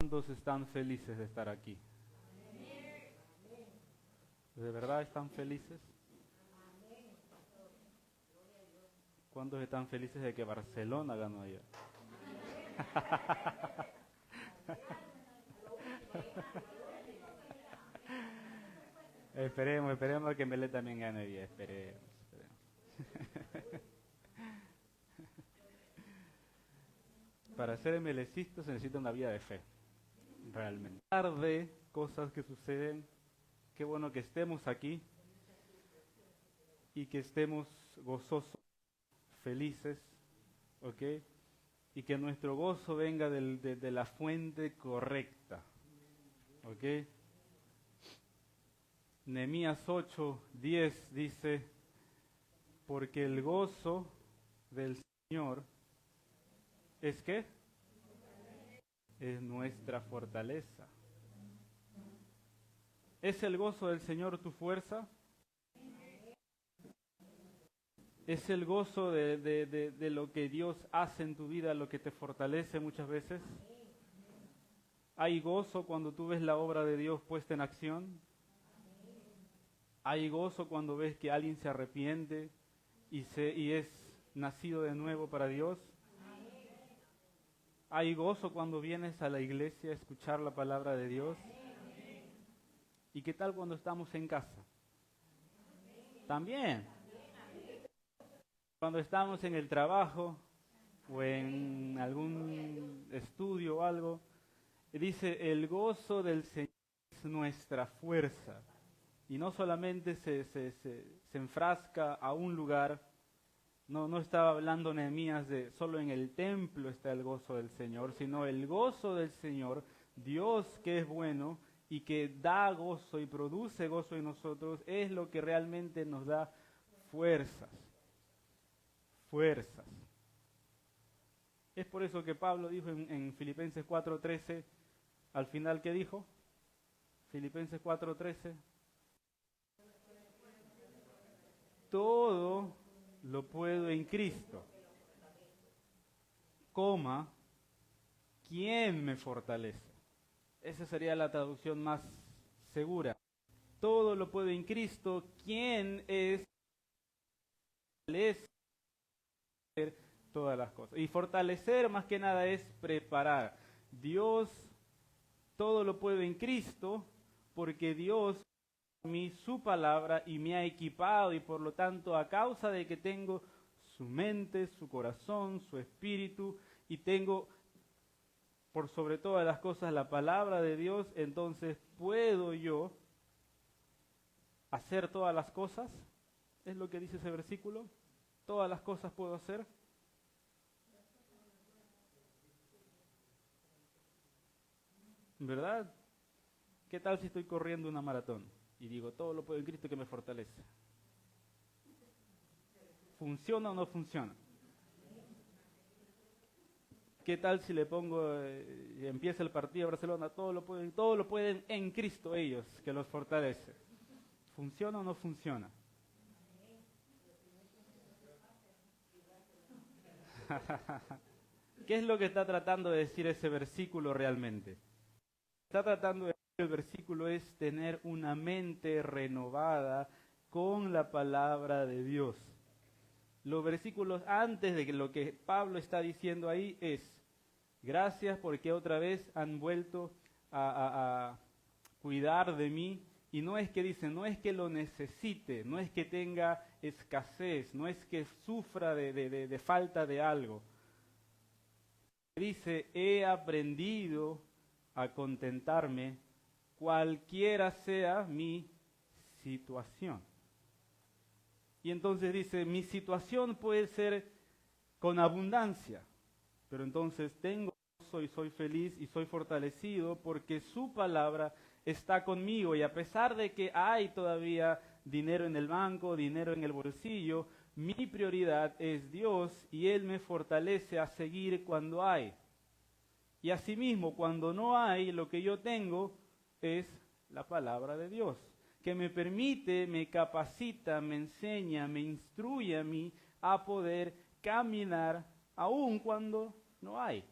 ¿Cuántos están felices de estar aquí? ¿De verdad están felices? ¿Cuántos están felices de que Barcelona ganó ayer? Esperemos que Melé también gane hoy día, esperemos. Para ser melecista se necesita una vida de fe, realmente. Tarde, cosas que suceden, qué bueno que estemos aquí y que estemos gozosos, felices, ¿ok? Y que nuestro gozo venga de la fuente correcta, ¿ok? Nehemías 8:10 dice, porque el gozo del Señor es ¿qué? Es nuestra fortaleza. ¿Es el gozo del Señor tu fuerza? ¿Es el gozo de lo que Dios hace en tu vida lo que te fortalece muchas veces? ¿Hay gozo cuando tú ves la obra de Dios puesta en acción? ¿Hay gozo cuando ves que alguien se arrepiente y es nacido de nuevo para Dios? ¿Hay gozo cuando vienes a la iglesia a escuchar la palabra de Dios? ¿Y qué tal cuando estamos en casa? También. Cuando estamos en el trabajo o en algún estudio o algo, dice, el gozo del Señor es nuestra fuerza. Y no solamente se enfrasca a un lugar, no estaba hablando Nehemías de solo en el templo está el gozo del Señor, sino el gozo del Señor, Dios que es bueno y que da gozo y produce gozo en nosotros, es lo que realmente nos da fuerzas. Fuerzas. Es por eso que Pablo dijo en Filipenses 4:13, al final, ¿qué dijo? Filipenses 4:13. Todo lo puedo en Cristo, coma, ¿quién me fortalece? Esa sería la traducción más segura. Todo lo puedo en Cristo, ¿quién es todas las cosas? Y fortalecer más que nada es preparar. Dios, todo lo puedo en Cristo, porque Dios mí su palabra y me ha equipado y por lo tanto a causa de que tengo su mente, su corazón, su espíritu y tengo por sobre todas las cosas la palabra de Dios, entonces puedo yo hacer todas las cosas. ¿Es lo que dice ese versículo? ¿Todas las cosas puedo hacer? ¿Verdad? ¿Qué tal si estoy corriendo una maratón? Y digo, todo lo puedo en Cristo que me fortalece. ¿Funciona o no funciona? ¿Qué tal si le pongo, empieza el partido de Barcelona, todo lo pueden en Cristo ellos, que los fortalece? ¿Funciona o no funciona? ¿Qué es lo que está tratando de decir ese versículo realmente? Está tratando de decir el versículo es tener una mente renovada con la palabra de Dios. Los versículos antes de lo que Pablo está diciendo ahí es, gracias porque otra vez han vuelto a cuidar de mí. Y no es que dice, no es que lo necesite, no es que tenga escasez, no es que sufra de falta de algo. Dice, he aprendido a contentarme cualquiera sea mi situación. Y entonces dice, mi situación puede ser con abundancia, pero entonces tengo gozo y soy feliz y soy fortalecido porque su palabra está conmigo y a pesar de que hay todavía dinero en el banco, dinero en el bolsillo, mi prioridad es Dios y Él me fortalece a seguir cuando hay. Y asimismo, cuando no hay, lo que yo tengo es la palabra de Dios, que me permite, me capacita, me enseña, me instruye a mí a poder caminar aun cuando no hay.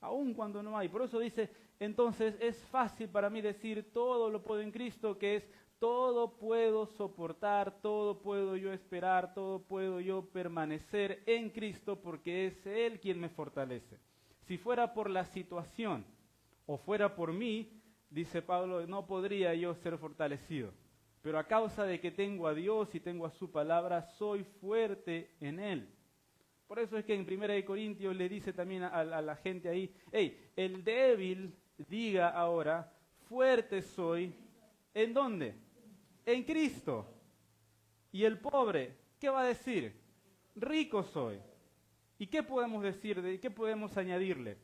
aun cuando no hay. Por eso dice, entonces es fácil para mí decir todo lo puedo en Cristo, que es todo puedo soportar, todo puedo yo esperar, todo puedo yo permanecer en Cristo porque es Él quien me fortalece. Si fuera por la situación o fuera por mí, dice Pablo, no podría yo ser fortalecido. Pero a causa de que tengo a Dios y tengo a su palabra, soy fuerte en Él. Por eso es que en 1 Corintios le dice también a la gente ahí, hey, el débil diga ahora, fuerte soy, ¿en dónde? En Cristo. Y el pobre, ¿qué va a decir? Rico soy. ¿Y qué podemos decir? ¿Qué podemos añadirle?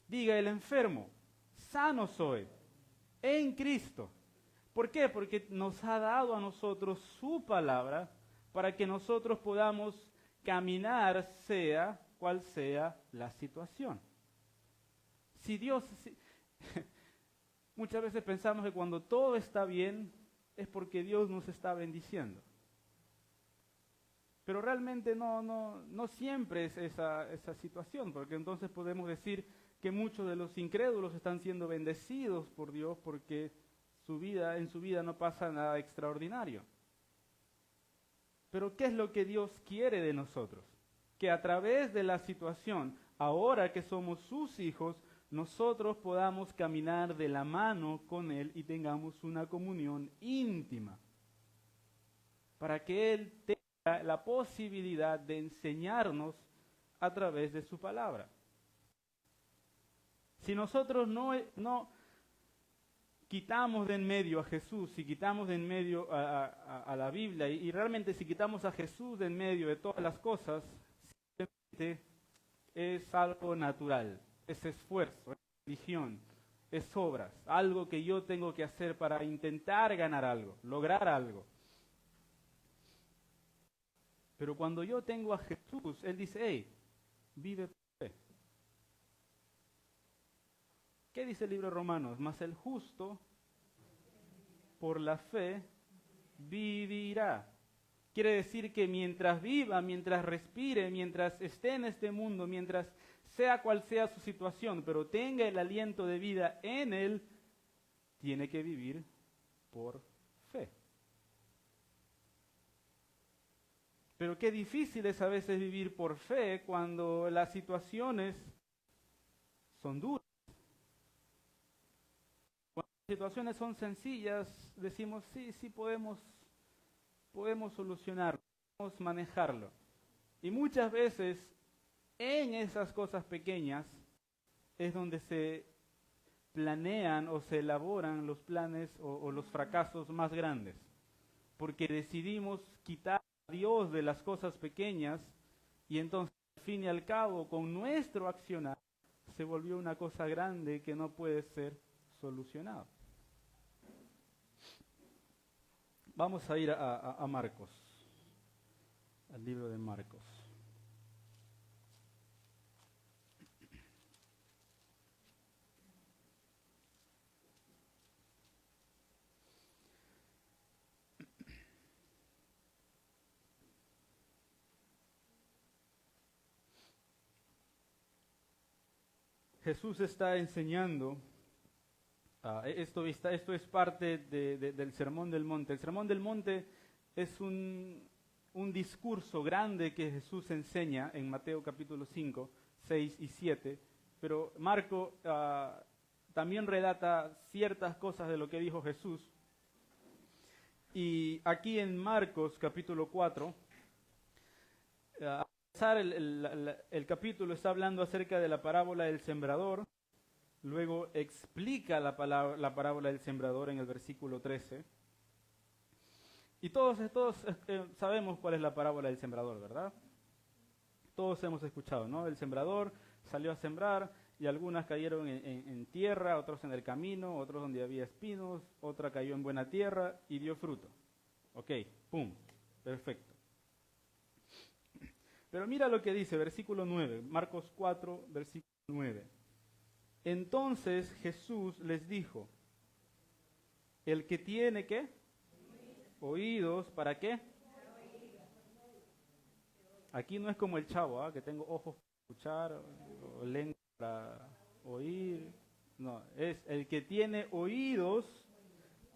Diga el enfermo, sano soy, en Cristo. ¿Por qué? Porque nos ha dado a nosotros su palabra para que nosotros podamos caminar sea cual sea la situación. Muchas veces pensamos que cuando todo está bien es porque Dios nos está bendiciendo. Pero realmente no siempre es esa situación, porque entonces podemos decir que muchos de los incrédulos están siendo bendecidos por Dios porque en su vida no pasa nada extraordinario. Pero ¿qué es lo que Dios quiere de nosotros? Que a través de la situación, ahora que somos sus hijos, nosotros podamos caminar de la mano con Él y tengamos una comunión íntima. Para que Él tenga la posibilidad de enseñarnos a través de su palabra. Si nosotros no quitamos de en medio a Jesús, si quitamos de en medio a la Biblia, y realmente si quitamos a Jesús de en medio de todas las cosas, simplemente es algo natural, es esfuerzo, es religión, es obras, algo que yo tengo que hacer para intentar ganar algo, lograr algo. Pero cuando yo tengo a Jesús, Él dice, hey, vive por fe. ¿Qué dice el libro de Romanos? Mas el justo, por la fe, vivirá. Quiere decir que mientras viva, mientras respire, mientras esté en este mundo, mientras sea cual sea su situación, pero tenga el aliento de vida en Él, tiene que vivir por fe. Pero qué difícil es a veces vivir por fe cuando las situaciones son duras. Cuando las situaciones son sencillas, decimos, sí podemos solucionarlo, podemos manejarlo. Y muchas veces en esas cosas pequeñas es donde se planean o se elaboran los planes o los fracasos más grandes. Porque decidimos quitar a Dios de las cosas pequeñas y entonces al fin y al cabo con nuestro accionar se volvió una cosa grande que no puede ser solucionada. Vamos a ir a Marcos, al libro de Marcos. Jesús está enseñando, esto es parte del Sermón del Monte. El Sermón del Monte es un discurso grande que Jesús enseña en Mateo capítulo 5, 6 y 7, pero Marco también relata ciertas cosas de lo que dijo Jesús. Y aquí en Marcos capítulo 4, el capítulo está hablando acerca de la parábola del sembrador, luego explica la parábola del sembrador en el versículo 13. Y todos sabemos cuál es la parábola del sembrador, ¿verdad? Todos hemos escuchado, ¿no? El sembrador salió a sembrar y algunas cayeron en tierra, otros en el camino, otros donde había espinos, otra cayó en buena tierra y dio fruto. Ok, pum, perfecto. Pero mira lo que dice, versículo 9, Marcos 4, versículo 9. Entonces Jesús les dijo, el que tiene, ¿qué? Oídos, ¿para qué? Aquí no es como el chavo, que tengo ojos para escuchar, o lengua para oír, no, es el que tiene oídos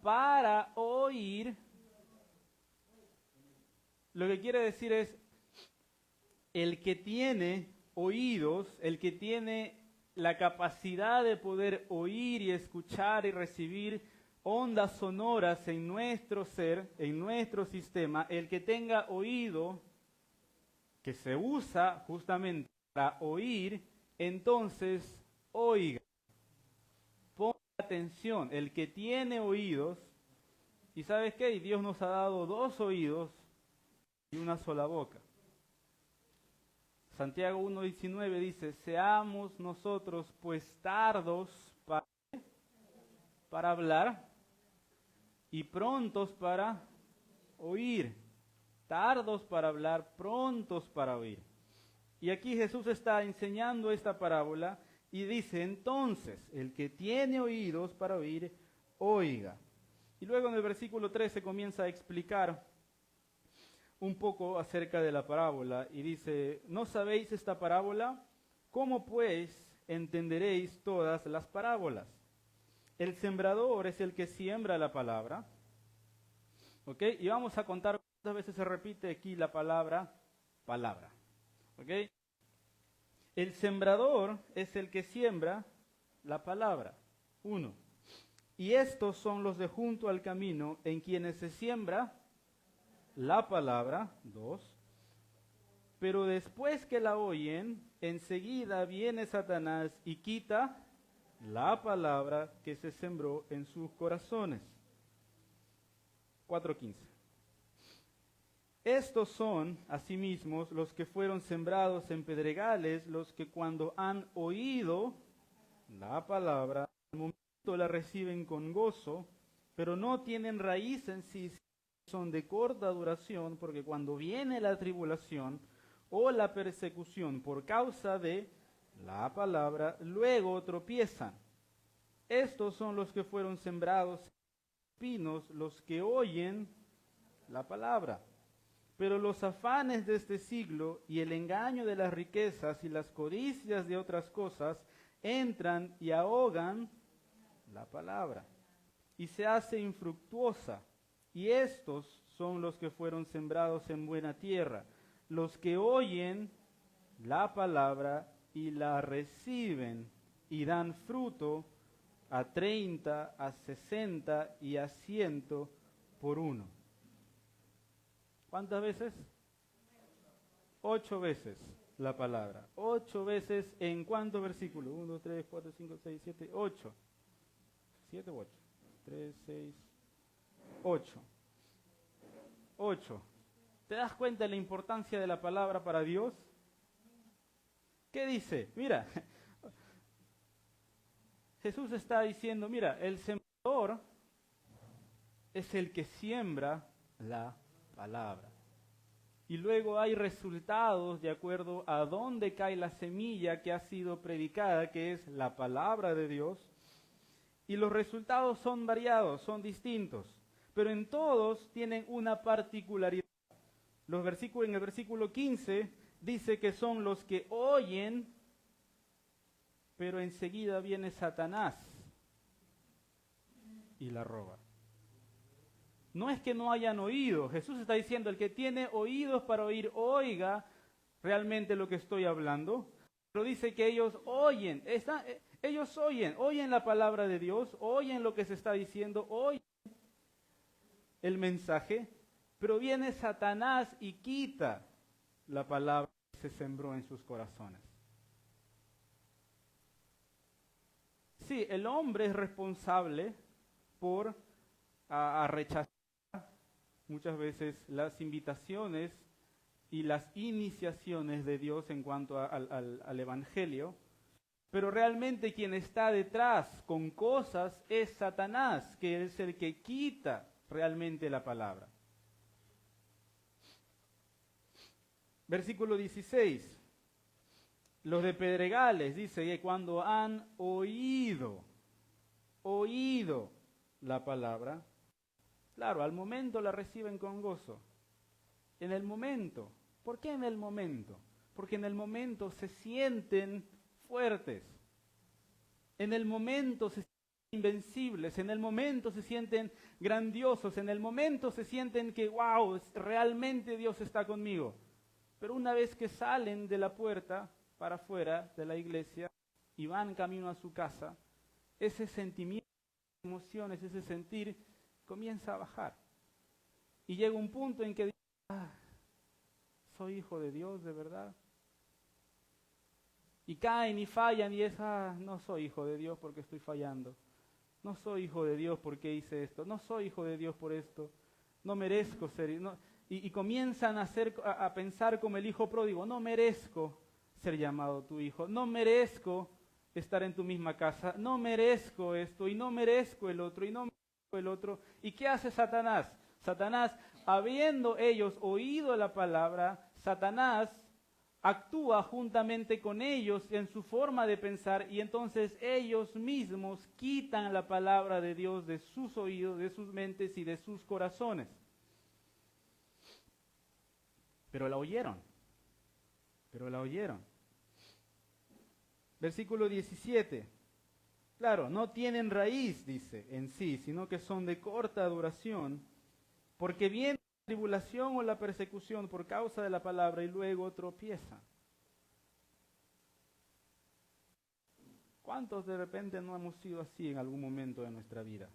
para oír. Lo que quiere decir es, el que tiene oídos, el que tiene la capacidad de poder oír y escuchar y recibir ondas sonoras en nuestro ser, en nuestro sistema, el que tenga oído, que se usa justamente para oír, entonces oiga. Ponga atención, el que tiene oídos, y ¿sabes qué? Dios nos ha dado 2 oídos y una sola boca. Santiago 1:19 dice, seamos nosotros pues tardos para hablar y prontos para oír. Tardos para hablar, prontos para oír. Y aquí Jesús está enseñando esta parábola y dice, entonces, el que tiene oídos para oír, oiga. Y luego en el versículo 13 comienza a explicar un poco acerca de la parábola y dice, ¿no sabéis esta parábola? ¿Cómo pues entenderéis todas las parábolas? El sembrador es el que siembra la palabra. ¿Ok? Y vamos a contar cuántas veces se repite aquí la palabra, palabra. ¿Ok? El sembrador es el que siembra la palabra. 1. Y estos son los de junto al camino en quienes se siembra la palabra. 2. Pero después que la oyen, enseguida viene Satanás y quita la palabra que se sembró en sus corazones. 4:15. Estos son, asimismo, los que fueron sembrados en pedregales, los que cuando han oído la palabra, al momento la reciben con gozo, pero no tienen raíz en sí, son de corta duración, porque cuando viene la tribulación o la persecución por causa de la palabra, luego tropiezan. Estos son los que fueron sembrados en espinos, los que oyen la palabra. Pero los afanes de este siglo y el engaño de las riquezas y las codicias de otras cosas entran y ahogan la palabra y se hace infructuosa. Y estos son los que fueron sembrados en buena tierra, los que oyen la palabra y la reciben y dan fruto a 30, a 60 y a 100 por uno. ¿Cuántas veces? 8 veces la palabra. 8 veces en ¿cuántos versículos? 1, 3, 4, 5, 6, 7, 8. 7 u 8. 3, 6, 8. 8. ¿Te das cuenta de la importancia de la palabra para Dios? ¿Qué dice? Mira, Jesús está diciendo, mira, el sembrador es el que siembra la palabra. Y luego hay resultados de acuerdo a dónde cae la semilla que ha sido predicada, que es la palabra de Dios. Y los resultados son variados, son distintos, pero en todos tienen una particularidad. En el versículo 15 dice que son los que oyen, pero enseguida viene Satanás y la roba. No es que no hayan oído. Jesús está diciendo, el que tiene oídos para oír, oiga realmente lo que estoy hablando. Pero dice que ellos oyen, oyen la palabra de Dios, oyen lo que se está diciendo, oyen el mensaje, pero viene Satanás y quita la palabra que se sembró en sus corazones. Sí, el hombre es responsable por rechazar muchas veces las invitaciones y las iniciaciones de Dios en cuanto al Evangelio, pero realmente quien está detrás con cosas es Satanás, que es el que quita realmente la palabra. Versículo 16. Los de pedregales, dice que cuando han oído la palabra, claro, al momento la reciben con gozo. En el momento. ¿Por qué en el momento? Porque en el momento se sienten fuertes. En el momento se sienten invencibles, en el momento se sienten grandiosos, en el momento se sienten que, wow, realmente Dios está conmigo. Pero una vez que salen de la puerta para afuera de la iglesia y van camino a su casa, ese sentimiento, emociones, ese sentir comienza a bajar. Y llega un punto en que dice, soy hijo de Dios de verdad. Y caen y fallan y es, no soy hijo de Dios porque estoy fallando. No soy hijo de Dios porque hice esto. No soy hijo de Dios por esto. No merezco ser. Y comienzan a pensar como el hijo pródigo. No merezco ser llamado tu hijo. No merezco estar en tu misma casa. No merezco esto y no merezco el otro y no merezco el otro. ¿Y qué hace Satanás? Satanás, habiendo ellos oído la palabra, Satanás actúa juntamente con ellos en su forma de pensar y entonces ellos mismos quitan la palabra de Dios de sus oídos, de sus mentes y de sus corazones. Pero la oyeron. Versículo 17. Claro, no tienen raíz, dice, en sí, sino que son de corta duración, porque viene la tribulación o la persecución por causa de la palabra y luego tropiezan. ¿Cuántos de repente no hemos sido así en algún momento de nuestra vida?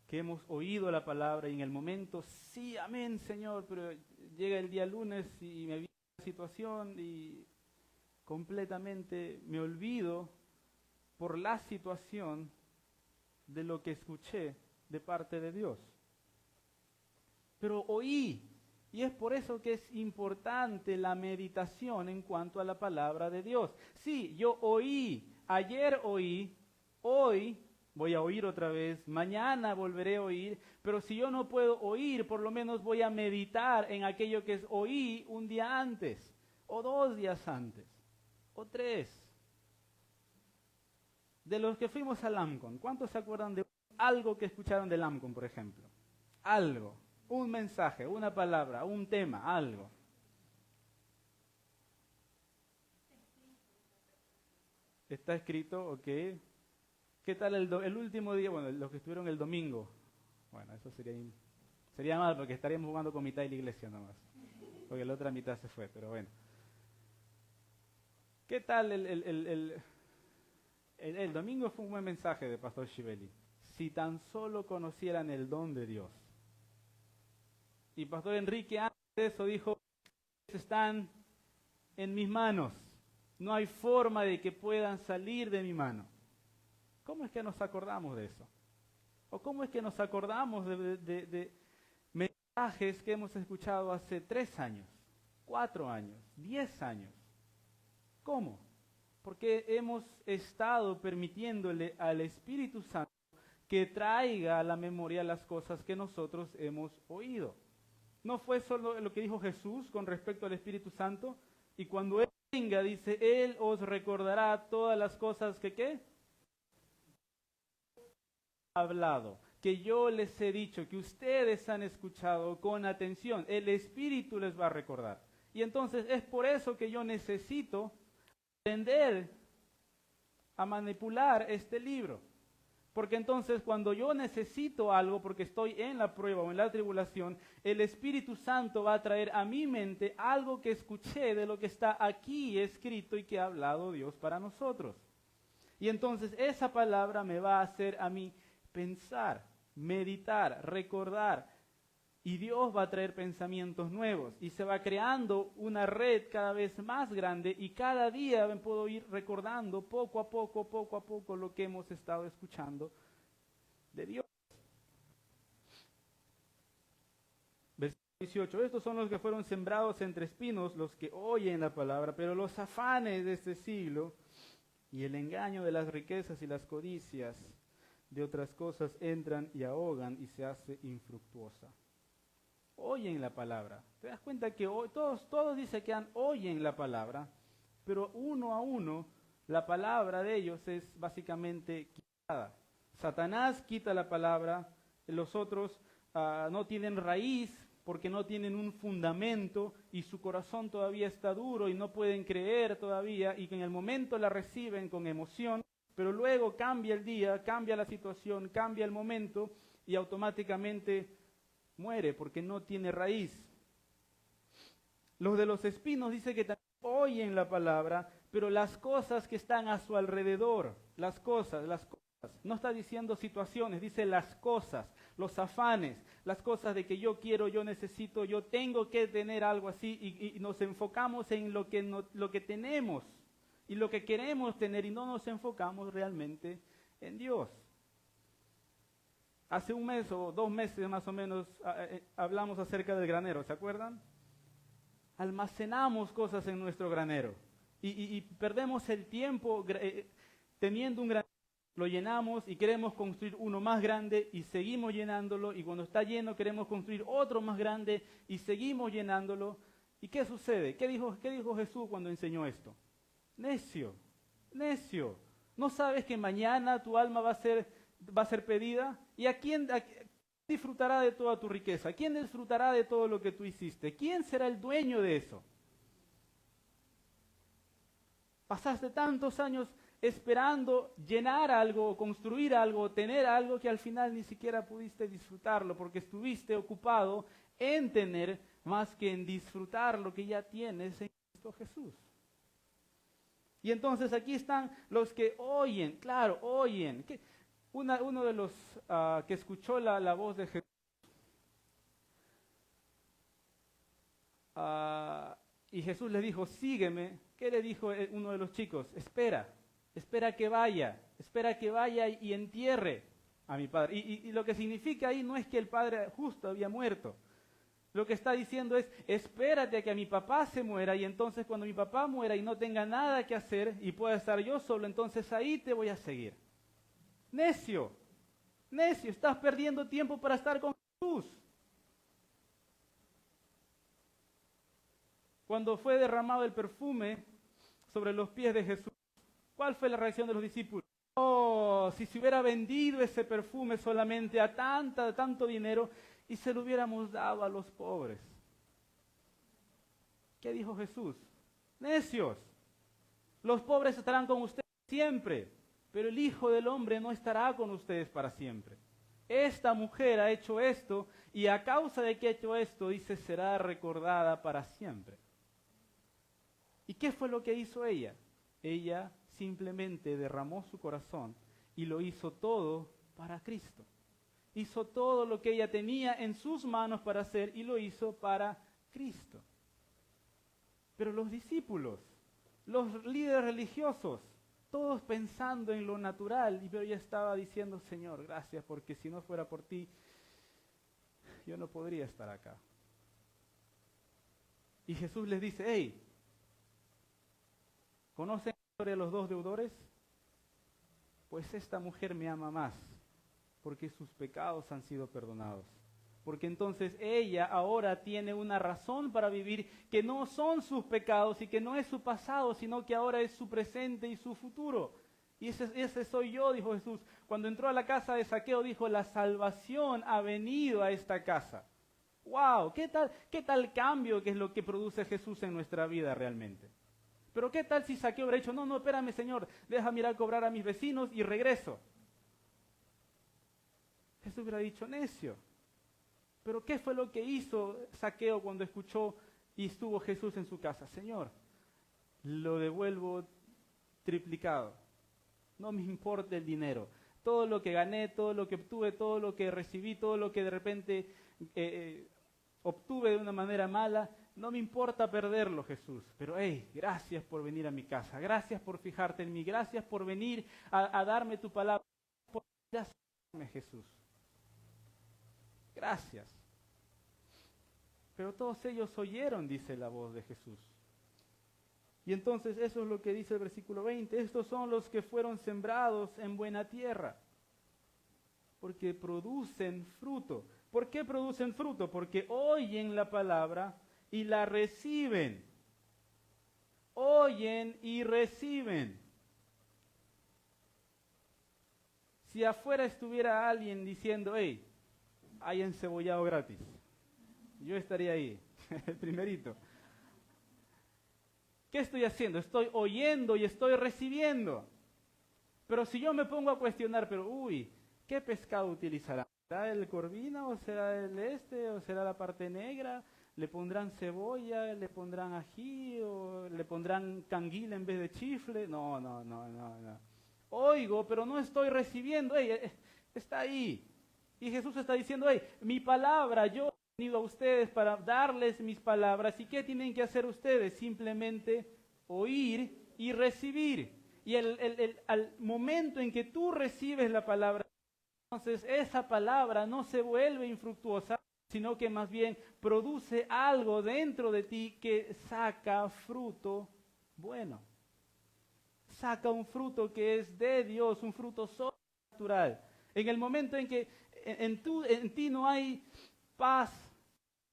Que hemos oído la palabra y en el momento, sí, amén, Señor, pero llega el día lunes y me viene la situación y completamente me olvido por la situación de lo que escuché de parte de Dios. Pero oí, y es por eso que es importante la meditación en cuanto a la palabra de Dios. Sí, yo oí, ayer oí, hoy voy a oír otra vez, mañana volveré a oír, pero si yo no puedo oír, por lo menos voy a meditar en aquello que oí un día antes, o 2 días antes, o 3. De los que fuimos al AMCON, ¿cuántos se acuerdan de algo que escucharon del AMCON, por ejemplo? Algo. Un mensaje, una palabra, un tema, algo. ¿Está escrito? Ok. ¿Qué tal el último día? Bueno, los que estuvieron el domingo. Bueno, eso sería mal porque estaríamos jugando con mitad de la iglesia nomás. Porque la otra mitad se fue, pero bueno. ¿Qué tal el domingo? Fue un buen mensaje de Pastor Shibeli. Si tan solo conocieran el don de Dios. Y Pastor Enrique antes de eso dijo, están en mis manos. No hay forma de que puedan salir de mi mano. ¿Cómo es que nos acordamos de eso? ¿O cómo es que nos acordamos de mensajes que hemos escuchado hace 3 años, 4 años, 10 años? ¿Cómo? Porque hemos estado permitiéndole al Espíritu Santo que traiga a la memoria las cosas que nosotros hemos oído. No fue solo lo que dijo Jesús con respecto al Espíritu Santo, y cuando Él venga, dice, Él os recordará todas las cosas que ¿qué? Hablado, que yo les he dicho, que ustedes han escuchado con atención, el Espíritu les va a recordar. Y entonces es por eso que yo necesito aprender a manipular este libro. Porque entonces cuando yo necesito algo, porque estoy en la prueba o en la tribulación, el Espíritu Santo va a traer a mi mente algo que escuché de lo que está aquí escrito y que ha hablado Dios para nosotros. Y entonces esa palabra me va a hacer a mí pensar, meditar, recordar. Y Dios va a traer pensamientos nuevos y se va creando una red cada vez más grande y cada día me puedo ir recordando poco a poco lo que hemos estado escuchando de Dios. Versículo 18. Estos son los que fueron sembrados entre espinos, los que oyen la palabra, pero los afanes de este siglo y el engaño de las riquezas y las codicias de otras cosas entran y ahogan y se hace infructuosa. Oyen la palabra. ¿Te das cuenta que todos dicen que oyen la palabra, pero uno a uno la palabra de ellos es básicamente quitada? Satanás quita la palabra, los otros no tienen raíz porque no tienen un fundamento y su corazón todavía está duro y no pueden creer todavía y que en el momento la reciben con emoción pero luego cambia el día, cambia la situación, cambia el momento y automáticamente muere porque no tiene raíz. Los de los espinos dice que también oyen la palabra, pero las cosas que están a su alrededor, las cosas, no está diciendo situaciones, dice las cosas, los afanes, las cosas de que yo quiero, yo necesito, yo tengo que tener algo así y nos enfocamos en lo que tenemos y lo que queremos tener y no nos enfocamos realmente en Dios. Hace un mes o 2 meses más o menos hablamos acerca del granero, ¿se acuerdan? Almacenamos cosas en nuestro granero y perdemos el tiempo teniendo un granero, lo llenamos y queremos construir uno más grande y seguimos llenándolo y cuando está lleno queremos construir otro más grande y seguimos llenándolo. ¿Y qué sucede? ¿Qué dijo Jesús cuando enseñó esto? Necio, necio. ¿No sabes que mañana tu alma va a ser pedida? ¿Y a quién disfrutará de toda tu riqueza? ¿Quién disfrutará de todo lo que tú hiciste? ¿Quién será el dueño de eso? Pasaste tantos años esperando llenar algo, construir algo, tener algo que al final ni siquiera pudiste disfrutarlo porque estuviste ocupado en tener más que en disfrutar lo que ya tienes en Cristo Jesús. Y entonces aquí están los que oyen, claro, oyen. Uno de los que escuchó la voz de Jesús, y Jesús le dijo, sígueme. ¿Qué le dijo uno de los chicos? Espera que vaya y entierre a mi padre. Y lo que significa ahí no es que el padre justo había muerto. Lo que está diciendo es, espérate a que a mi papá se muera y entonces cuando mi papá muera y no tenga nada que hacer y pueda estar yo solo, entonces ahí te voy a seguir. Necio, necio, estás perdiendo tiempo para estar con Jesús. Cuando fue derramado el perfume sobre los pies de Jesús, ¿cuál fue la reacción de los discípulos? Oh, si se hubiera vendido ese perfume solamente a tanto dinero y se lo hubiéramos dado a los pobres. ¿Qué dijo Jesús? Necios, los pobres estarán con ustedes siempre, pero el Hijo del Hombre no estará con ustedes para siempre. Esta mujer ha hecho esto y a causa de que ha hecho esto, dice, será recordada para siempre. ¿Y qué fue lo que hizo ella? Ella simplemente derramó su corazón y lo hizo todo para Cristo. Hizo todo lo que ella tenía en sus manos para hacer y lo hizo para Cristo. Pero los discípulos, los líderes religiosos, todos pensando en lo natural, pero ella estaba diciendo, Señor, gracias, porque si no fuera por ti, yo no podría estar acá. Y Jesús les dice, hey, ¿conocen la historia de los 2 deudores? Pues esta mujer me ama más, porque sus pecados han sido perdonados. Porque entonces ella ahora tiene una razón para vivir que no son sus pecados y que no es su pasado, sino que ahora es su presente y su futuro. Y ese soy yo, dijo Jesús. Cuando entró a la casa de Zaqueo, dijo, la salvación ha venido a esta casa. ¡Wow! ¿Qué tal cambio que es lo que produce Jesús en nuestra vida realmente? Pero ¿qué tal si Zaqueo hubiera dicho, no, espérame, Señor, déjame ir a cobrar a mis vecinos y regreso? Jesús hubiera dicho, necio. Pero ¿qué fue lo que hizo Zaqueo cuando escuchó y estuvo Jesús en su casa? Señor, lo devuelvo triplicado. No me importa el dinero. Todo lo que gané, todo lo que obtuve, todo lo que recibí, todo lo que de repente obtuve de una manera mala, no me importa perderlo, Jesús. Pero, hey, gracias por venir a mi casa. Gracias por fijarte en mí. Gracias por venir a darme tu palabra. Por gracias, Jesús. Gracias. Pero todos ellos oyeron, dice la voz de Jesús. Y entonces eso es lo que dice el versículo 20. Estos son los que fueron sembrados en buena tierra, porque producen fruto. ¿Por qué producen fruto? Porque oyen la palabra y la reciben. Oyen y reciben. Si afuera estuviera alguien diciendo, hey, hay encebollado gratis, yo estaría ahí, el primerito. ¿Qué estoy haciendo? Estoy oyendo y estoy recibiendo. Pero si yo me pongo a cuestionar, pero uy, ¿qué pescado utilizará? ¿Será el corvina o será el o será la parte negra? ¿Le pondrán cebolla, le pondrán ají o le pondrán canguil en vez de chifle? No, no, no, no, no. Oigo, pero no estoy recibiendo. Está ahí. Y Jesús está diciendo, mi palabra, yo he venido a ustedes para darles mis palabras. ¿Y qué tienen que hacer ustedes? Simplemente oír y recibir. Y al momento en que tú recibes la palabra, entonces esa palabra no se vuelve infructuosa, sino que más bien produce algo dentro de ti que saca fruto bueno. Saca un fruto que es de Dios, un fruto sobrenatural. En el momento en que en ti no hay paz,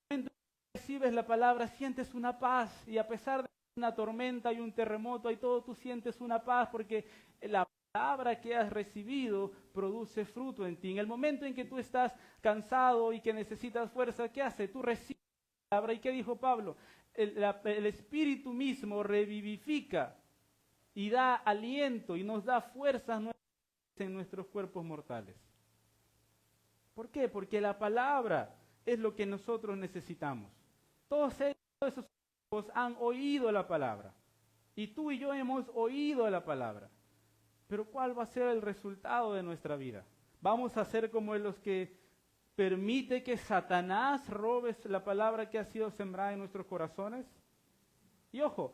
en el momento en que recibes la palabra, sientes una paz, y a pesar de una tormenta y un terremoto y todo, tú sientes una paz porque la palabra que has recibido produce fruto en ti. En el momento en que tú estás cansado y que necesitas fuerza, ¿qué hace? Tú recibes la palabra. ¿Y qué dijo Pablo? El Espíritu mismo revivifica y da aliento y nos da fuerzas nuevas en nuestros cuerpos mortales. ¿Por qué? Porque la palabra es lo que nosotros necesitamos. Todos esos han oído la palabra. Y tú y yo hemos oído la palabra. Pero ¿cuál va a ser el resultado de nuestra vida? ¿Vamos a ser como los que permite que Satanás robe la palabra que ha sido sembrada en nuestros corazones? Y ojo,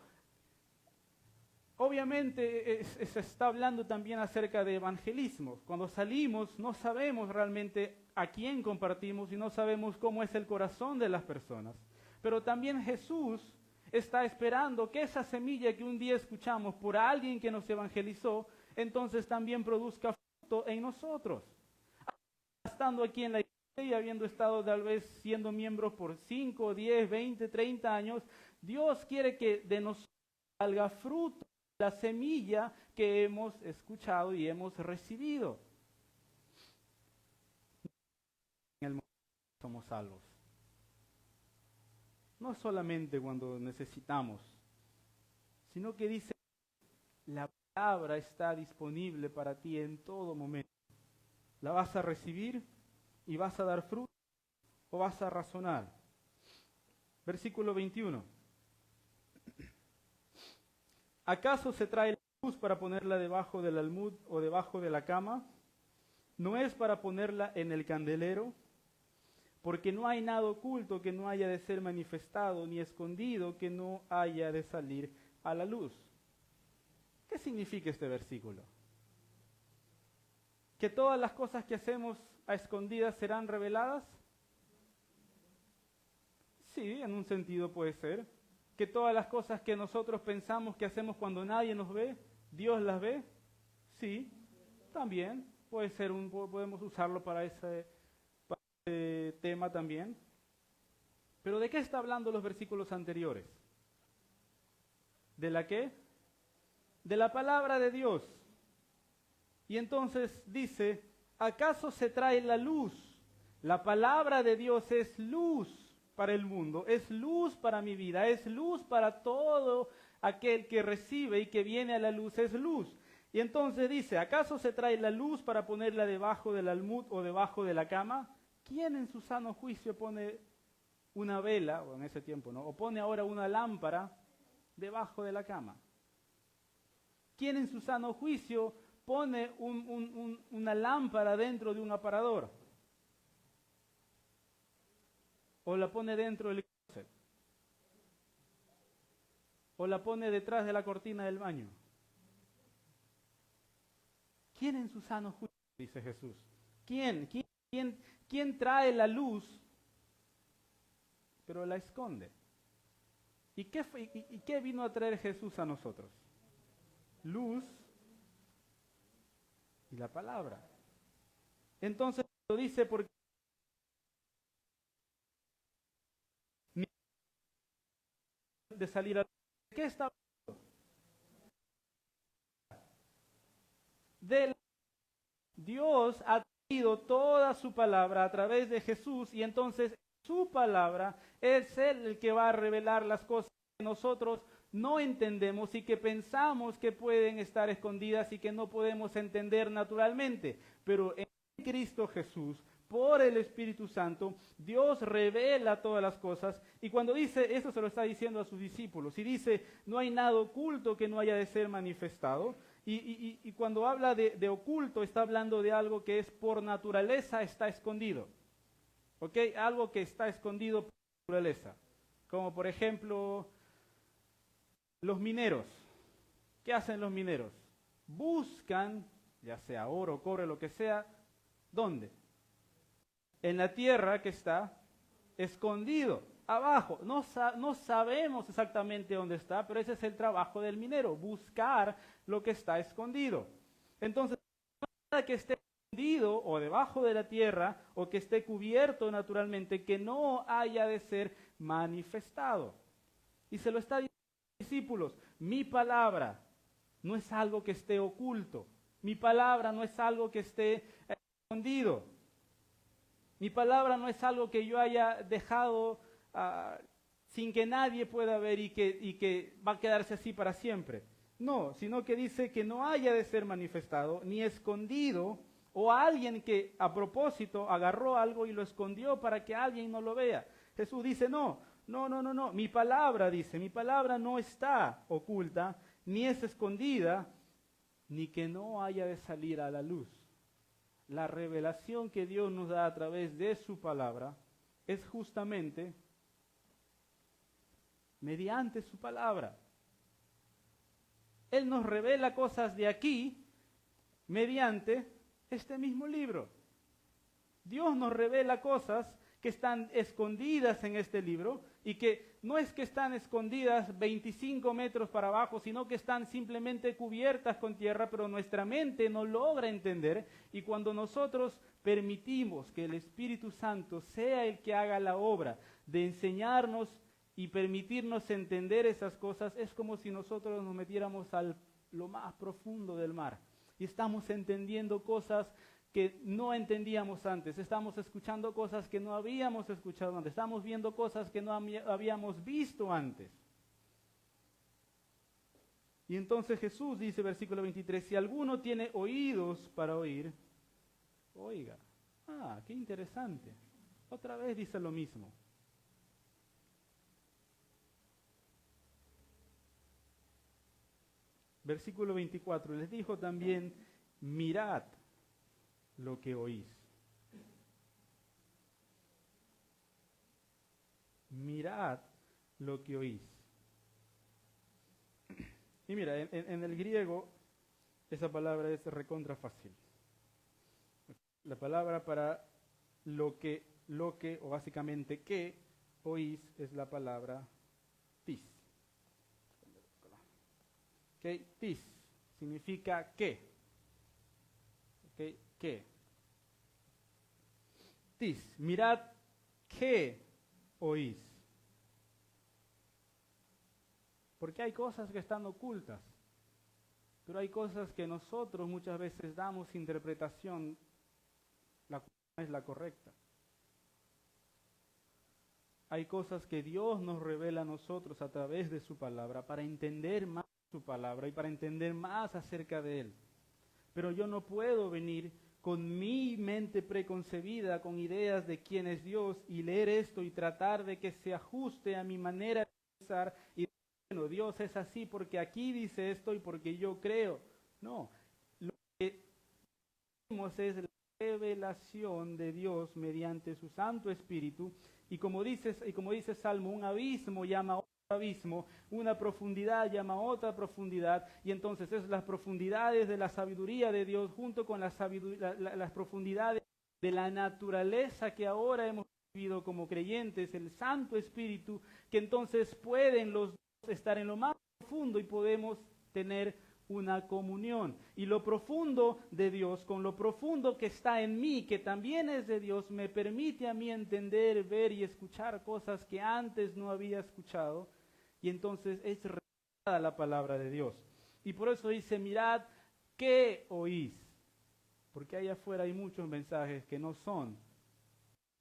obviamente se está hablando también acerca de evangelismo. Cuando salimos no sabemos realmente a quién compartimos y no sabemos cómo es el corazón de las personas. Pero también Jesús está esperando que esa semilla que un día escuchamos por alguien que nos evangelizó, entonces también produzca fruto en nosotros. Estando aquí en la iglesia y habiendo estado tal vez siendo miembros por 5, 10, 20, 30 años, Dios quiere que de nosotros salga fruto, la semilla que hemos escuchado y hemos recibido. En el momento que somos salvos. No solamente cuando necesitamos, sino que dice, la palabra está disponible para ti en todo momento. La vas a recibir y vas a dar fruto o vas a razonar. Versículo 21. ¿Acaso se trae la luz para ponerla debajo del almud o debajo de la cama? ¿No es para ponerla en el candelero? Porque no hay nada oculto que no haya de ser manifestado, ni escondido que no haya de salir a la luz. ¿Qué significa este versículo? ¿Que todas las cosas que hacemos a escondidas serán reveladas? Sí, en un sentido puede ser. ¿Que todas las cosas que nosotros pensamos que hacemos cuando nadie nos ve, Dios las ve? Sí, también puede ser podemos usarlo para ese tema también. Pero ¿de qué está hablando los versículos anteriores? ¿De la qué? De la palabra de Dios. Y entonces dice, ¿acaso se trae la luz? La palabra de Dios es luz para el mundo, es luz para mi vida, es luz para todo aquel que recibe y que viene a la luz, es luz. Y entonces dice, ¿acaso se trae la luz para ponerla debajo del almud o debajo de la cama? ¿Quién en su sano juicio pone una vela, o en ese tiempo, ¿no? O pone ahora una lámpara debajo de la cama? ¿Quién en su sano juicio pone una lámpara dentro de un aparador? ¿O la pone dentro del closet? ¿O la pone detrás de la cortina del baño? ¿Quién en su sano juicio? Dice Jesús. ¿Quién trae la luz, pero la esconde? ¿Y qué vino a traer Jesús a nosotros? Luz y la palabra. Entonces lo dice porque de salir a... ¿Qué está hablando? Dios ha traído toda su palabra a través de Jesús y entonces su palabra es Él el que va a revelar las cosas que nosotros no entendemos y que pensamos que pueden estar escondidas y que no podemos entender naturalmente. Pero en Cristo Jesús, por el Espíritu Santo, Dios revela todas las cosas. Y cuando dice, eso se lo está diciendo a sus discípulos, y dice, no hay nada oculto que no haya de ser manifestado. Y cuando habla de oculto, está hablando de algo que es por naturaleza está escondido. ¿Ok? Algo que está escondido por naturaleza. Como por ejemplo, los mineros. ¿Qué hacen los mineros? Buscan, ya sea oro, cobre, lo que sea, ¿dónde? En la tierra que está escondido, abajo. No sabemos exactamente dónde está, pero ese es el trabajo del minero, buscar lo que está escondido. Entonces, nada que esté escondido o debajo de la tierra o que esté cubierto naturalmente, que no haya de ser manifestado. Y se lo está diciendo a los discípulos, mi palabra no es algo que esté oculto, mi palabra no es algo que esté escondido. Mi palabra no es algo que yo haya dejado sin que nadie pueda ver y que va a quedarse así para siempre. No, sino que dice que no haya de ser manifestado ni escondido, o alguien que a propósito agarró algo y lo escondió para que alguien no lo vea. Jesús dice, no. Mi palabra, dice, mi palabra no está oculta, ni es escondida, ni que no haya de salir a la luz. La revelación que Dios nos da a través de su palabra es justamente mediante su palabra. Él nos revela cosas de aquí mediante este mismo libro. Dios nos revela cosas que están escondidas en este libro y que no es que están escondidas 25 metros para abajo, sino que están simplemente cubiertas con tierra, pero nuestra mente no logra entender. Y cuando nosotros permitimos que el Espíritu Santo sea el que haga la obra de enseñarnos y permitirnos entender esas cosas, es como si nosotros nos metiéramos a lo más profundo del mar y estamos entendiendo cosas que no entendíamos antes, estamos escuchando cosas que no habíamos escuchado antes, estamos viendo cosas que no habíamos visto antes. Y entonces Jesús dice, versículo 23, si alguno tiene oídos para oír, oiga. Qué interesante. Otra vez dice lo mismo. Versículo 24, les dijo también, mirad lo que oís. Mirad lo que oís. Y mira, en el griego esa palabra es recontra fácil. La palabra para lo que o básicamente que oís es la palabra tis. ¿Okay? Tis significa que. ¿Okay? ¿Qué? Tis, mirad qué oís. Porque hay cosas que están ocultas, pero hay cosas que nosotros muchas veces damos interpretación, la cual no es la correcta. Hay cosas que Dios nos revela a nosotros a través de su palabra para entender más su palabra y para entender más acerca de Él. Pero yo no puedo venir con mi mente preconcebida, con ideas de quién es Dios y leer esto y tratar de que se ajuste a mi manera de pensar y bueno, Dios es así porque aquí dice esto y porque yo creo. No, lo que vemos es la revelación de Dios mediante su Santo Espíritu y como dice Salmo, un abismo llama a otro abismo, una profundidad llama a otra profundidad y entonces es las profundidades de la sabiduría de Dios junto con las profundidades de la naturaleza que ahora hemos vivido como creyentes, el Santo Espíritu, que entonces pueden los estar en lo más profundo y podemos tener una comunión. Y lo profundo de Dios, con lo profundo que está en mí, que también es de Dios, me permite a mí entender, ver y escuchar cosas que antes no había escuchado. Y entonces es revelada la palabra de Dios. Y por eso dice, mirad, ¿qué oís? Porque allá afuera hay muchos mensajes que no son,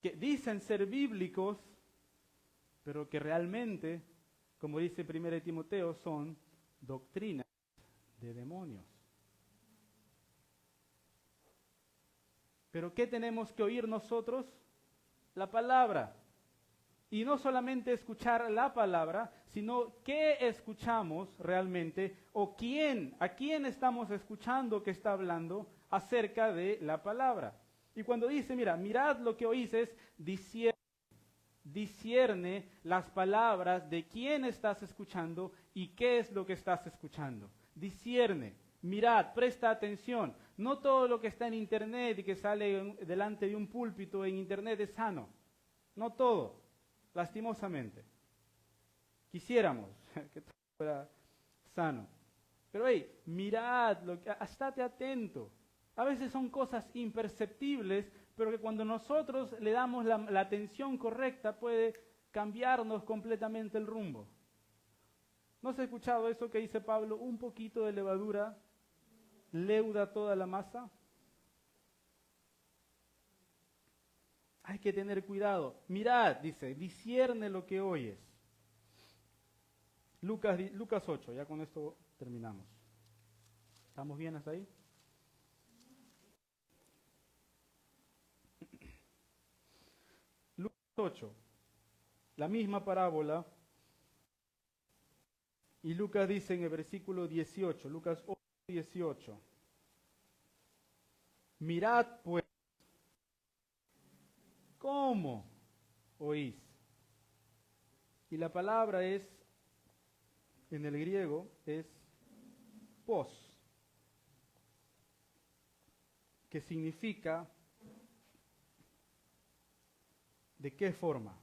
que dicen ser bíblicos, pero que realmente como dice 1 Timoteo, son doctrinas de demonios. Pero ¿qué tenemos que oír nosotros? La palabra. Y no solamente escuchar la palabra, sino qué escuchamos realmente o a quién estamos escuchando que está hablando acerca de la palabra. Y cuando dice, mirad lo que oís, es discierne las palabras de quién estás escuchando y qué es lo que estás escuchando. Discierne, mirad, presta atención. No todo lo que está en internet y que sale delante de un púlpito en internet es sano. No todo. Lastimosamente. Quisiéramos que todo fuera sano. Pero mirad, estate atento. A veces son cosas imperceptibles, pero que cuando nosotros le damos la atención correcta puede cambiarnos completamente el rumbo. ¿No has escuchado eso que dice Pablo? Un poquito de levadura leuda toda la masa. Hay que tener cuidado. Mirad, dice, discierne lo que oyes. Lucas 8, ya con esto terminamos. ¿Estamos bien hasta ahí? Lucas 8, la misma parábola. Y Lucas dice en el versículo 18, Lucas 8, 18. Mirad pues, ¿cómo oís? Y la palabra es, en el griego, es pos, que significa ¿de qué forma?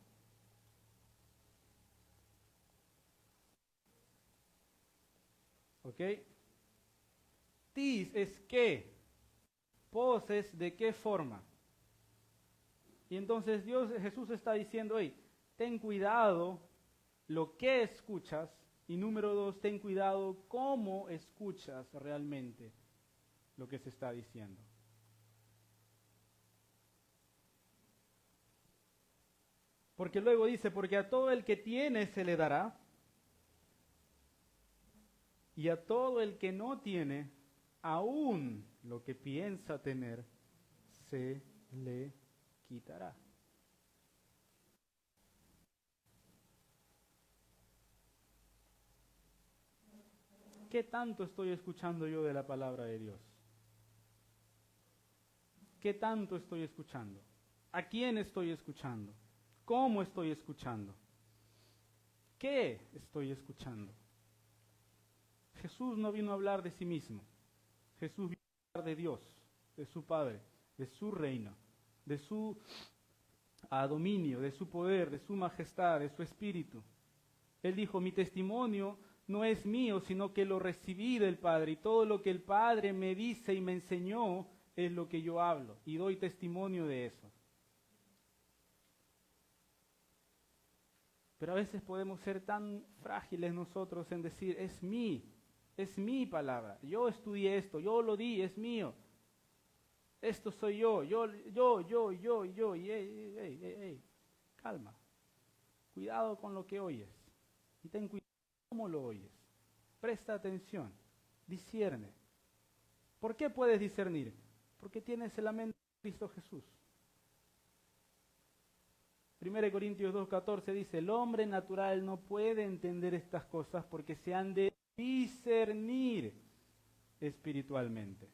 ¿Ok? Tis es qué, pos es de qué forma. Y entonces Jesús está diciendo, ten cuidado lo que escuchas, y número 2, ten cuidado cómo escuchas realmente lo que se está diciendo. Porque luego dice, porque a todo el que tiene se le dará, y a todo el que no tiene, aún lo que piensa tener, se le quitará. ¿Qué tanto estoy escuchando yo de la palabra de Dios? ¿Qué tanto estoy escuchando? ¿A quién estoy escuchando? ¿Cómo estoy escuchando? ¿Qué estoy escuchando? Jesús no vino a hablar de sí mismo. Jesús vino a hablar de Dios, de su Padre, de su reino, de su dominio, de su poder, de su majestad, de su espíritu. Él dijo, mi testimonio no es mío, sino que lo recibí del Padre, y todo lo que el Padre me dice y me enseñó es lo que yo hablo, y doy testimonio de eso. Pero a veces podemos ser tan frágiles nosotros en decir, es mi palabra, yo estudié esto, yo lo di, es mío. Esto soy yo, y calma. Cuidado con lo que oyes. Y ten cuidado cómo lo oyes. Presta atención, discierne. ¿Por qué puedes discernir? Porque tienes la mente de Cristo Jesús. 1 Corintios 2:14 dice, el hombre natural no puede entender estas cosas porque se han de discernir espiritualmente.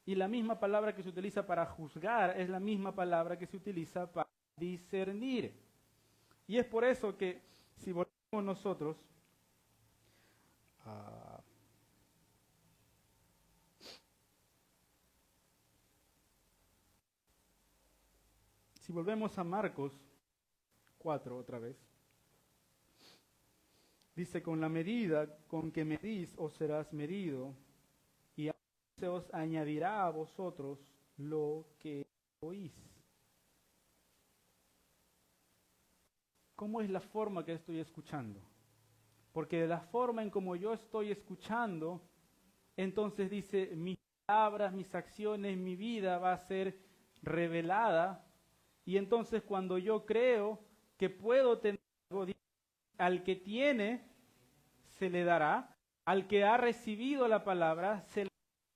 Y la misma palabra que se utiliza para juzgar es la misma palabra que se utiliza para discernir. Y es por eso que si volvemos nosotros si volvemos a Marcos 4 otra vez, dice, con la medida con que medís os serás medido, y se os añadirá a vosotros lo que oís. ¿Cómo es la forma que estoy escuchando? Porque de la forma en como yo estoy escuchando, entonces dice, mis palabras, mis acciones, mi vida va a ser revelada. Y entonces cuando yo creo que puedo tener algo, al que tiene se le dará, al que ha recibido la palabra se le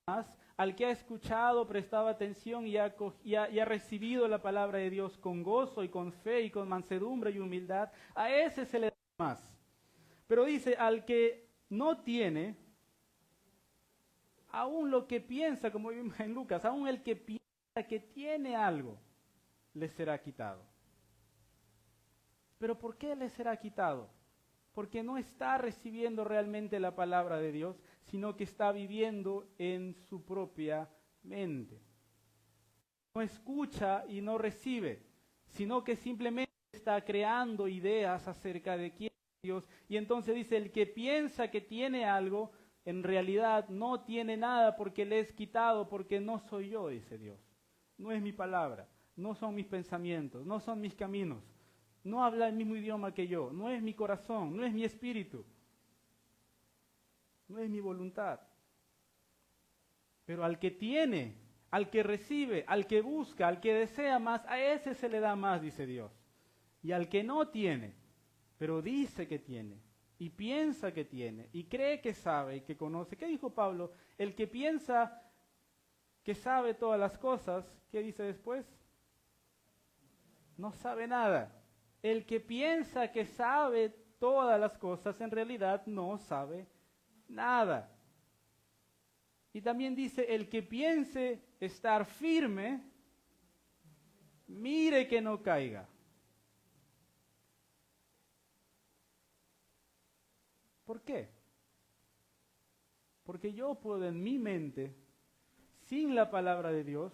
dará más, al que ha escuchado, prestado atención y ha recibido la palabra de Dios con gozo y con fe y con mansedumbre y humildad, a ese se le da más. Pero dice, al que no tiene, aún lo que piensa, como vimos en Lucas, aún el que piensa que tiene algo, le será quitado. ¿Pero por qué le será quitado? Porque no está recibiendo realmente la palabra de Dios, sino que está viviendo en su propia mente. No escucha y no recibe, sino que simplemente está creando ideas acerca de quién es Dios. Y entonces dice, el que piensa que tiene algo, en realidad no tiene nada porque le es quitado, porque no soy yo, dice Dios. No es mi palabra, no son mis pensamientos, no son mis caminos. No habla el mismo idioma que yo, no es mi corazón, no es mi espíritu, no es mi voluntad. Pero al que tiene, al que recibe, al que busca, al que desea más, a ese se le da más, dice Dios. Y al que no tiene, pero dice que tiene, y piensa que tiene, y cree que sabe y que conoce. ¿Qué dijo Pablo? El que piensa que sabe todas las cosas, ¿qué dice después? No sabe nada. El que piensa que sabe todas las cosas, en realidad no sabe nada. Y también dice, el que piense estar firme, mire que no caiga. ¿Por qué? Porque yo puedo en mi mente, sin la palabra de Dios,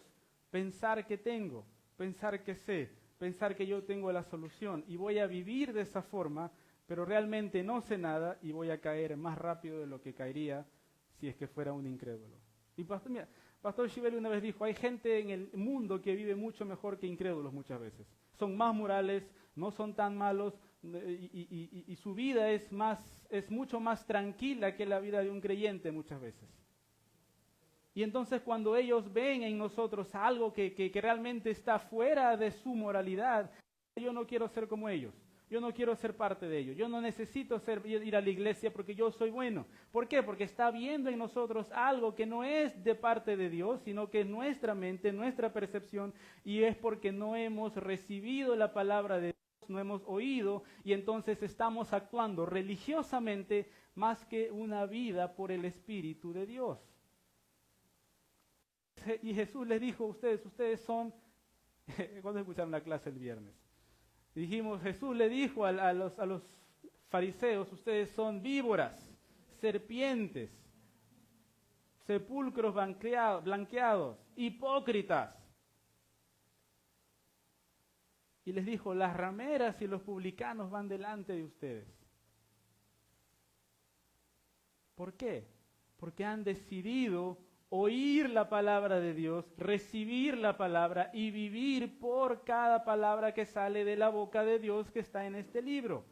pensar que tengo, pensar que sé, pensar que yo tengo la solución y voy a vivir de esa forma, pero realmente no sé nada y voy a caer más rápido de lo que caería si es que fuera un incrédulo. Y Pastor Shibeli una vez dijo, hay gente en el mundo que vive mucho mejor que incrédulos muchas veces. Son más morales, no son tan malos y su vida es mucho más tranquila que la vida de un creyente muchas veces. Y entonces cuando ellos ven en nosotros algo que realmente está fuera de su moralidad, yo no quiero ser como ellos, yo no quiero ser parte de ellos, yo no necesito ir a la iglesia porque yo soy bueno. ¿Por qué? Porque está viendo en nosotros algo que no es de parte de Dios, sino que es nuestra mente, nuestra percepción, y es porque no hemos recibido la palabra de Dios, no hemos oído, y entonces estamos actuando religiosamente más que una vida por el Espíritu de Dios. Y Jesús les dijo a ustedes son, ¿cuándo escucharon la clase el viernes? Dijimos, Jesús le dijo a los fariseos, ustedes son víboras, serpientes, sepulcros blanqueados, hipócritas. Y les dijo, las rameras y los publicanos van delante de ustedes. ¿Por qué? Porque han decidido oír la palabra de Dios, recibir la palabra y vivir por cada palabra que sale de la boca de Dios que está en este libro.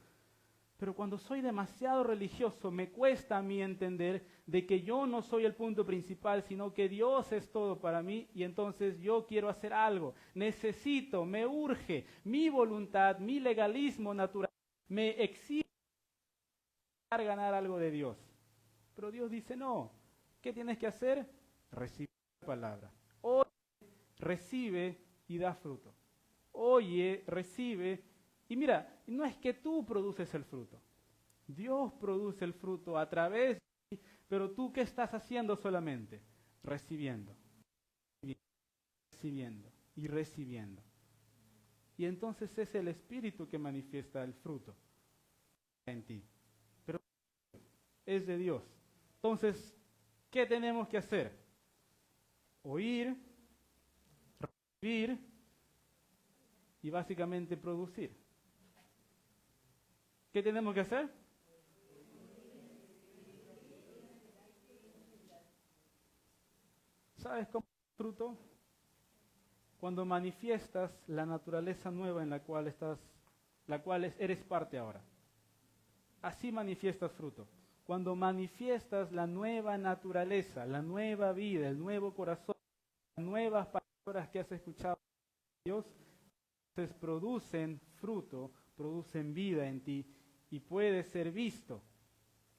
Pero cuando soy demasiado religioso, me cuesta a mí entender de que yo no soy el punto principal, sino que Dios es todo para mí, y entonces yo quiero hacer algo. Necesito, me urge, mi voluntad, mi legalismo natural, me exige ganar algo de Dios. Pero Dios dice, no, ¿qué tienes que hacer? Recibir la palabra. Oye, recibe y da fruto. Oye, recibe. Y mira, no es que tú produces el fruto. Dios produce el fruto a través de ti, pero tú ¿qué estás haciendo solamente? Recibiendo. Recibiendo y recibiendo. Y entonces es el Espíritu que manifiesta el fruto en ti. Pero es de Dios. Entonces, ¿qué tenemos que hacer? Oír, recibir y básicamente producir. ¿Qué tenemos que hacer? ¿Sabes cómo es el fruto? Cuando manifiestas la naturaleza nueva en la cual eres parte ahora. Así manifiestas fruto. Cuando manifiestas la nueva naturaleza, la nueva vida, el nuevo corazón, las nuevas palabras que has escuchado de Dios, entonces producen fruto producen vida en ti y puedes ser visto.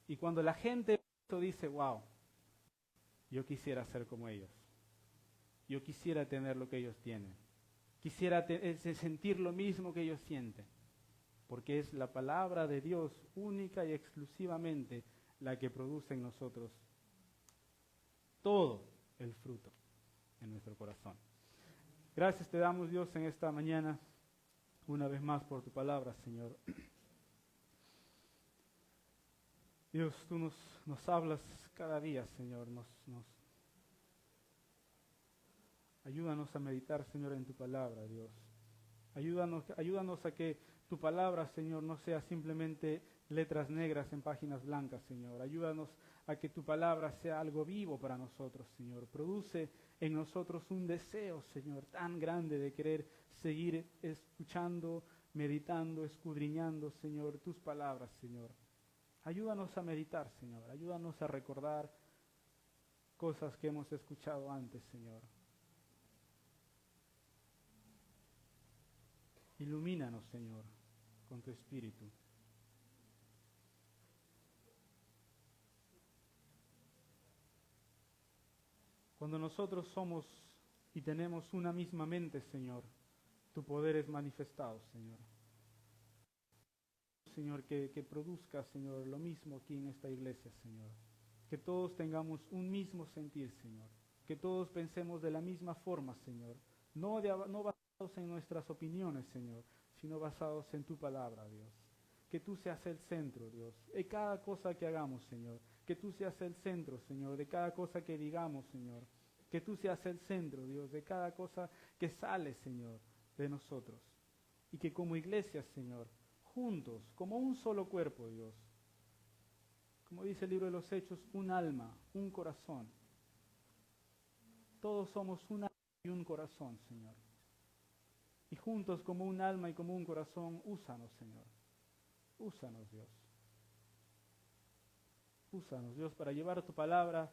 Y cuando la gente dice, wow, yo quisiera ser como ellos. Yo quisiera tener lo que ellos tienen. Quisiera sentir lo mismo que ellos sienten. Porque es la palabra de Dios única y exclusivamente la que produce en nosotros todo el fruto en nuestro corazón. Gracias te damos, Dios, en esta mañana, una vez más por tu palabra, Señor. Dios, tú nos hablas cada día, Señor. Ayúdanos a meditar, Señor, en tu palabra, Dios. Ayúdanos a que tu palabra, Señor, no sea simplemente letras negras en páginas blancas, Señor. Ayúdanos a que tu palabra sea algo vivo para nosotros, Señor. Produce en nosotros un deseo, Señor, tan grande de querer seguir escuchando, meditando, escudriñando, Señor, tus palabras, Señor. Ayúdanos a meditar, Señor. Ayúdanos a recordar cosas que hemos escuchado antes, Señor. Ilumínanos, Señor, con tu Espíritu. Cuando nosotros somos y tenemos una misma mente, Señor, tu poder es manifestado, Señor. Señor, que produzca, Señor, lo mismo aquí en esta iglesia, Señor. Que todos tengamos un mismo sentir, Señor. Que todos pensemos de la misma forma, Señor. No basados en nuestras opiniones, Señor, sino basados en tu palabra, Dios. Que tú seas el centro, Dios, de cada cosa que hagamos, Señor. Que tú seas el centro, Señor, de cada cosa que digamos, Señor. Que tú seas el centro, Dios, de cada cosa que sale, Señor, de nosotros. Y que como iglesia, Señor, juntos, como un solo cuerpo, Dios, como dice el libro de los Hechos, un alma, un corazón. Todos somos un alma y un corazón, Señor. Y juntos como un alma y como un corazón, úsanos, Señor. Úsanos, Dios. Úsanos, Dios, para llevar tu palabra,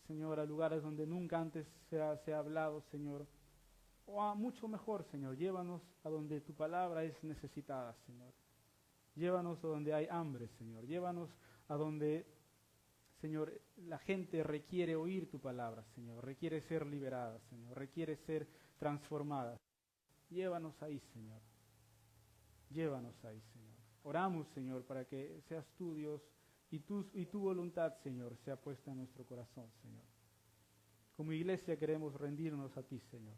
Señor, a lugares donde nunca antes se ha hablado, Señor. O a mucho mejor, Señor, llévanos a donde tu palabra es necesitada, Señor. Llévanos a donde hay hambre, Señor. Llévanos a donde, Señor, la gente requiere oír tu palabra, Señor. Requiere ser liberada, Señor. Requiere ser transformada. Llévanos ahí, Señor. Llévanos ahí, Señor. Oramos, Señor, para que seas tú, Dios, y tu voluntad, Señor, sea puesta en nuestro corazón, Señor. Como iglesia queremos rendirnos a ti, Señor.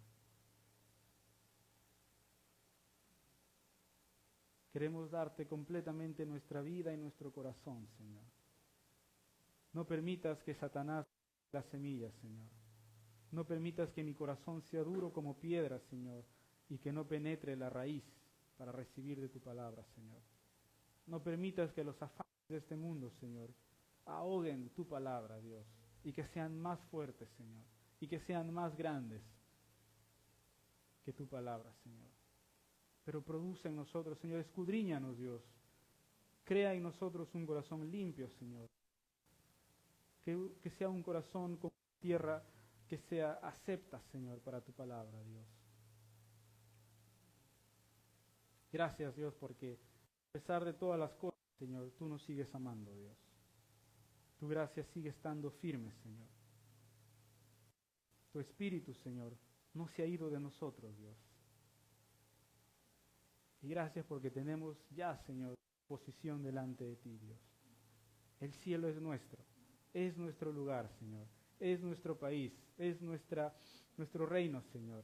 Queremos darte completamente nuestra vida y nuestro corazón, Señor. No permitas que Satanás la semilla, Señor. No permitas que mi corazón sea duro como piedra, Señor, y que no penetre la raíz para recibir de tu palabra, Señor. No permitas que los afanes de este mundo, Señor, ahoguen tu palabra, Dios, y que sean más fuertes, Señor, y que sean más grandes que tu palabra, Señor. Pero produce en nosotros, Señor, escudriñanos, Dios. Crea en nosotros un corazón limpio, Señor. Que sea un corazón con tierra que sea acepta, Señor, para tu palabra, Dios. Gracias, Dios, porque a pesar de todas las cosas, Señor, tú nos sigues amando, Dios. Tu gracia sigue estando firme, Señor. Tu Espíritu, Señor, no se ha ido de nosotros, Dios. Y gracias porque tenemos ya, Señor, posición delante de ti, Dios. El cielo es nuestro lugar, Señor. Es nuestro país, es nuestro reino, Señor.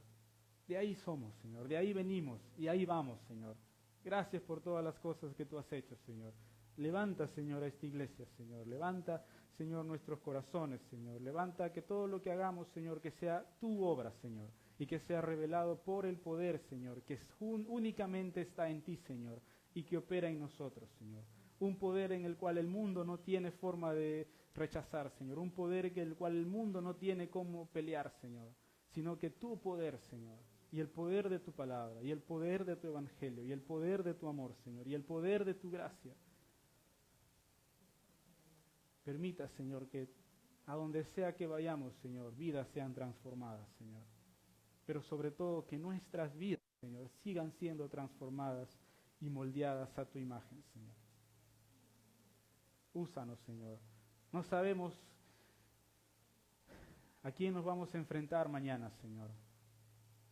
De ahí somos, Señor. De ahí venimos y ahí vamos, Señor. Gracias por todas las cosas que tú has hecho, Señor. Levanta, Señor, a esta iglesia, Señor. Levanta, Señor, nuestros corazones, Señor. Levanta que todo lo que hagamos, Señor, que sea tu obra, Señor. Y que sea revelado por el poder, Señor, que únicamente está en ti, Señor, y que opera en nosotros, Señor. Un poder en el cual el mundo no tiene forma de rechazar, Señor. Un poder en el cual el mundo no tiene cómo pelear, Señor. Sino que tu poder, Señor, y el poder de tu palabra, y el poder de tu evangelio, y el poder de tu amor, Señor, y el poder de tu gracia, permita, Señor, que a donde sea que vayamos, Señor, vidas sean transformadas, Señor. Pero sobre todo que nuestras vidas, Señor, sigan siendo transformadas y moldeadas a tu imagen, Señor. Úsanos, Señor. No sabemos a quién nos vamos a enfrentar mañana, Señor,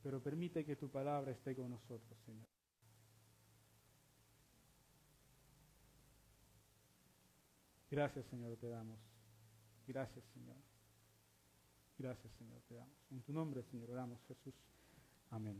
pero permite que tu palabra esté con nosotros, Señor. Gracias, Señor, te damos. Gracias, Señor. Gracias, Señor, te damos. En tu nombre, Señor, oramos, Jesús. Amén.